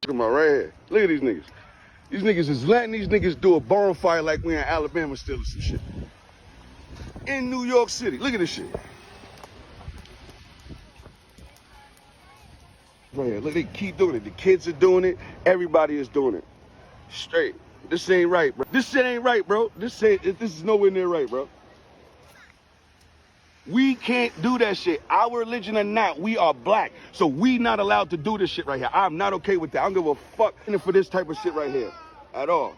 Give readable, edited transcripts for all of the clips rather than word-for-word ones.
Look at my right here. Look at these niggas. These niggas is letting these niggas do a bonfire like we in Alabama still or some shit. In New York City. Look at this shit. Right here. Look, they keep doing it. The kids are doing it. Everybody is doing it. Straight. This ain't right, bro. This shit ain't right, bro. This is nowhere near right, bro. We can't do that shit. Our religion or not, we are black. So we not allowed to do this shit right here. I'm not okay with that. I don't give a fuck for this type of shit right here. At all.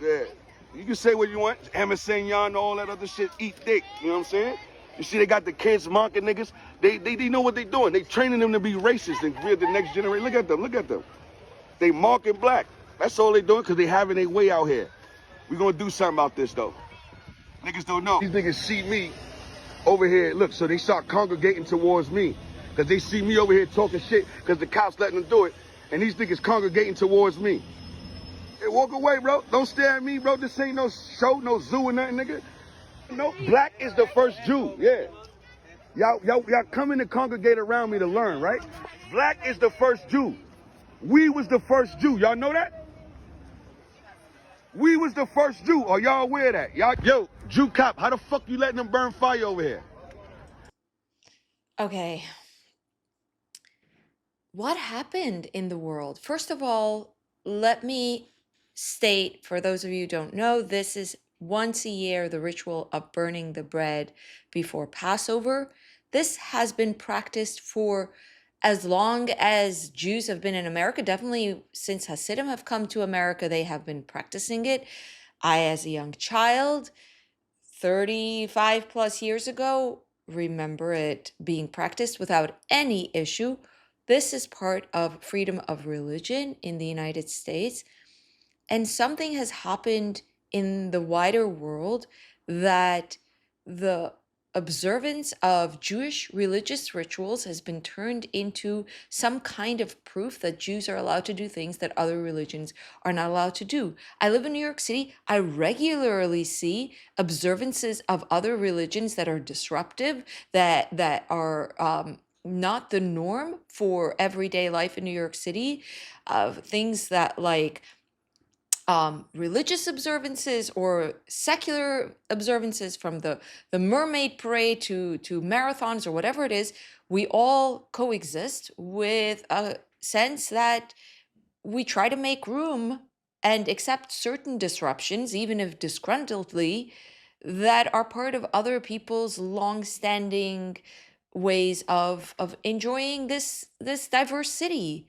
Yeah. You can say what you want. Emerson, all that other shit. Eat dick. You know what I'm saying? You see, they got the kids mocking niggas. They know what they doing. They training them to be racist and we're the next generation. Look at them. Look at them. They mocking black. That's all they doing because they having their way out here. We gonna do something about this though. Niggas don't know. These niggas see me over here. Look, so they start congregating towards me because they see me over here talking shit because the cops letting them do it, and these niggas congregating towards me. Hey, walk away, bro. Don't stare at me, bro. This ain't no show, no zoo or nothing, nigga. No, black is the first Jew. Yeah. Y'all coming to congregate around me to learn, right? Black is the first Jew. We was the first Jew. Y'all know that? We was the first Jew. Are y'all aware of that? Y'all, yo, Jew cop, how the fuck you letting them burn fire over here? Okay. What happened in the world? First of all, let me state, for those of you who don't know, this is once a year the ritual of burning the bread before Passover. This has been practiced for as long as Jews have been in America. Definitely since Hasidim have come to America, they have been practicing it. I, as a young child, 35 plus years ago, remember it being practiced without any issue. This is part of freedom of religion in the United States. And something has happened in the wider world that the observance of Jewish religious rituals has been turned into some kind of proof that Jews are allowed to do things that other religions are not allowed to do. I live in New York City. I regularly see observances of other religions that are disruptive, that are not the norm for everyday life in New York City, things that like religious observances or secular observances, from the mermaid parade to marathons or whatever it is. We all coexist with a sense that we try to make room and accept certain disruptions, even if disgruntledly, that are part of other people's long-standing ways of enjoying this diverse city.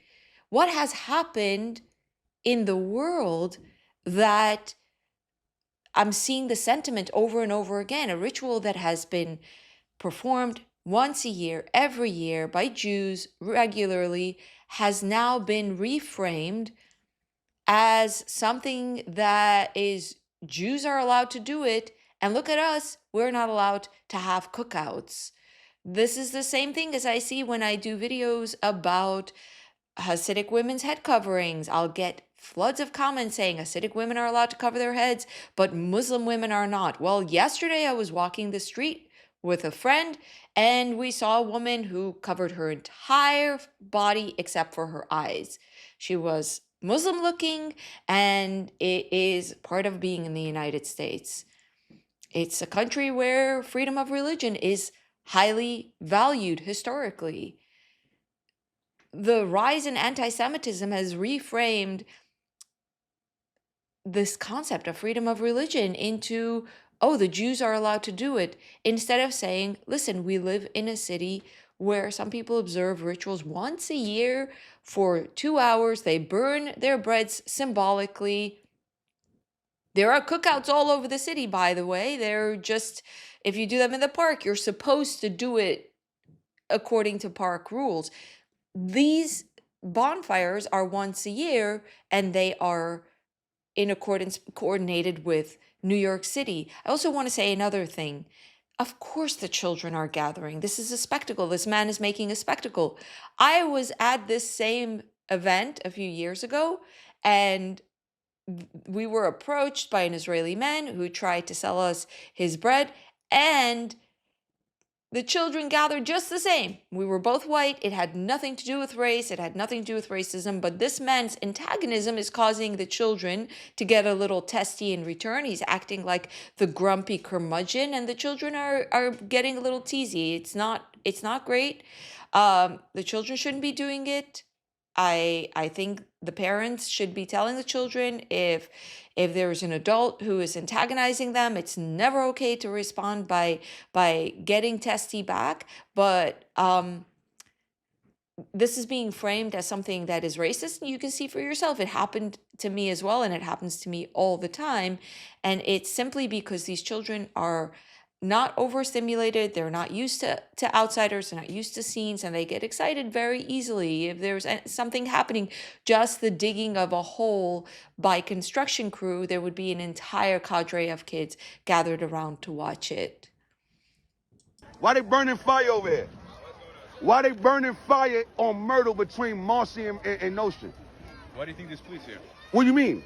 What has happened in the world that I'm seeing the sentiment over and over again? A ritual that has been performed once a year, every year by Jews regularly, has now been reframed as something that is, Jews are allowed to do it, and look at us, we're not allowed to have cookouts. This is the same thing as I see when I do videos about Hasidic women's head coverings. I'll get floods of comments saying Hasidic women are allowed to cover their heads, but Muslim women are not. Well, yesterday I was walking the street with a friend and we saw a woman who covered her entire body except for her eyes. She was Muslim looking, and it is part of being in the United States. It's a country where freedom of religion is highly valued historically. The rise in anti-Semitism has reframed this concept of freedom of religion into, oh, the Jews are allowed to do it, instead of saying, listen, we live in a city where some people observe rituals once a year for 2 hours. They burn their breads symbolically. There are cookouts all over the city, by the way. They're just, if you do them in the park, you're supposed to do it according to park rules. These bonfires are once a year, and they are in accordance, coordinated with New York City. I also want to say another thing. Of course the children are gathering. This is a spectacle. This man is making a spectacle. I was at this same event a few years ago, and we were approached by an Israeli man who tried to sell us his bread, and The children gathered just the same. We were both white. It had nothing to do with race. It had nothing to do with racism. But this man's antagonism is causing the children to get a little testy in return. He's acting like the grumpy curmudgeon, and the children are getting a little teasy. It's not great. The children shouldn't be doing it. I think the parents should be telling the children if there's an adult who is antagonizing them, it's never okay to respond by getting testy back. But this is being framed as something that is racist, and you can see for yourself. It happened to me as well, and it happens to me all the time. And it's simply because these children are not overstimulated, they're not used to outsiders, they're not used to scenes, and they get excited very easily. If there's something happening, just the digging of a hole by construction crew, there would be an entire cadre of kids gathered around to watch it. Why they burning fire over here? Why they burning fire on Myrtle between Marcy and Notion? Why do you think there's police here? What do you mean?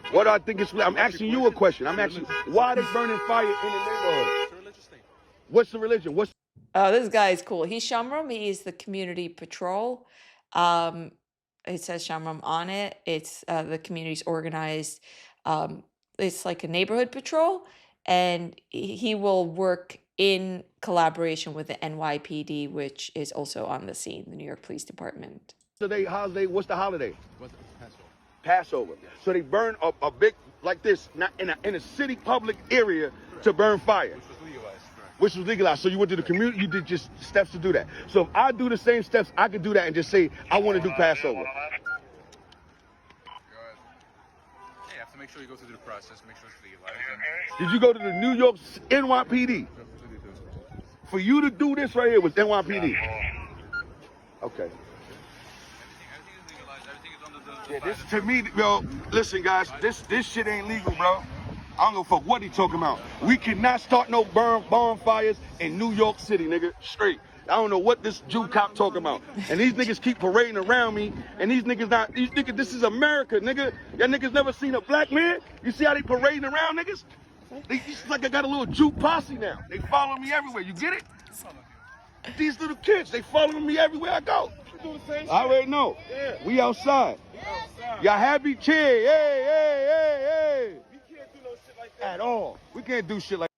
What do I think it's? I'm asking you a question. I'm asking, why they burning fire in the neighborhood? It's a religious thing. What's the religion? What's Oh, this guy is cool. He's Shamram. He's the community patrol. It says Shamram on it. It's the community's organized. It's like a neighborhood patrol, and he will work in collaboration with the NYPD, which is also on the scene, the New York Police Department. the holiday? What's the holiday? What's Passover? Passover. So they burn a big like this, not in a city public area to burn fire, Which was legalized, correct? which was legalized. So you went to the community, you did just steps to do that. So if I do the same steps, I could do that and just say I want to do Passover. You have to make sure you go through the process, make sure it's legalized. And Did you go to the New York NYPD? For you to do this right here was NYPD. Okay. everything is legalized. Everything is under the Yeah, this to me, yo, listen guys, this shit ain't legal, bro. I don't give a fuck what he talking about. We cannot start no bonfires in New York City, nigga. Straight. I don't know what this Jew cop talking about. And these niggas keep parading around me. And these niggas, this is America, nigga. Y'all niggas never seen a black man? You see how they parading around, niggas? It's like I got a little Jew posse now. They follow me everywhere. You get it? These little kids, they following me everywhere I go. I already know. We outside. Y'all happy? Cheer. Hey, hey, hey, hey. We can't do no shit like that. At all. We can't do shit like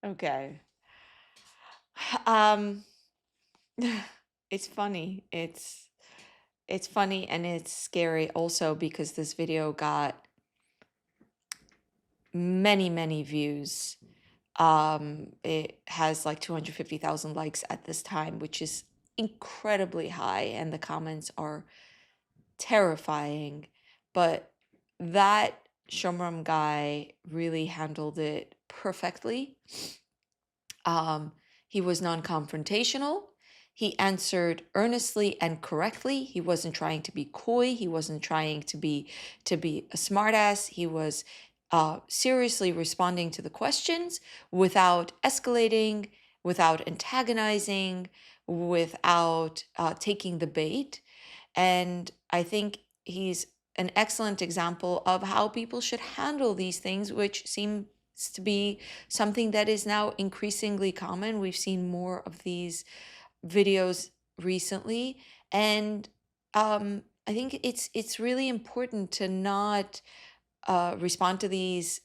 Okay. It's funny. It's funny, and it's scary also because this video got many views. It has like 250,000 likes at this time, which is incredibly high, and the comments are terrifying. But that Shomram guy really handled it perfectly. He was non-confrontational. He answered earnestly and correctly. He wasn't trying to be coy. He wasn't trying to be a smartass. He was seriously responding to the questions without escalating, without antagonizing, without taking the bait. And I think he's an excellent example of how people should handle these things, which seems to be something that is now increasingly common. We've seen more of these videos recently, and I think it's really important to not respond to these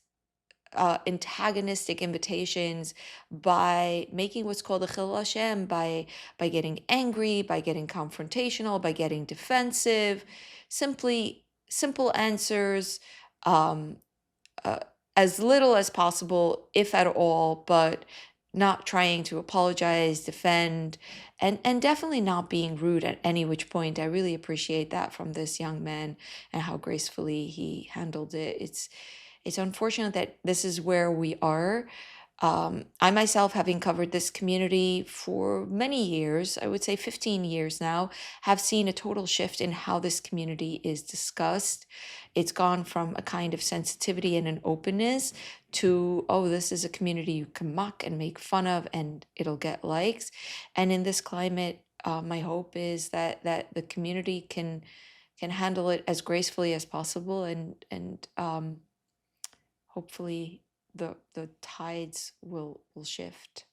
antagonistic invitations by making what's called a chil Hashem, by getting angry, by getting confrontational, by getting defensive. Simple answers, as little as possible, if at all, but not trying to apologize, defend, and definitely not being rude at any which point. I really appreciate that from this young man and how gracefully he handled it. It's unfortunate that this is where we are. I myself, having covered this community for many years, I would say 15 years now, have seen a total shift in how this community is discussed. It's gone from a kind of sensitivity and an openness to, oh, this is a community you can mock and make fun of and it'll get likes. And in this climate, my hope is that the community can handle it as gracefully as possible, and hopefully the tides will shift.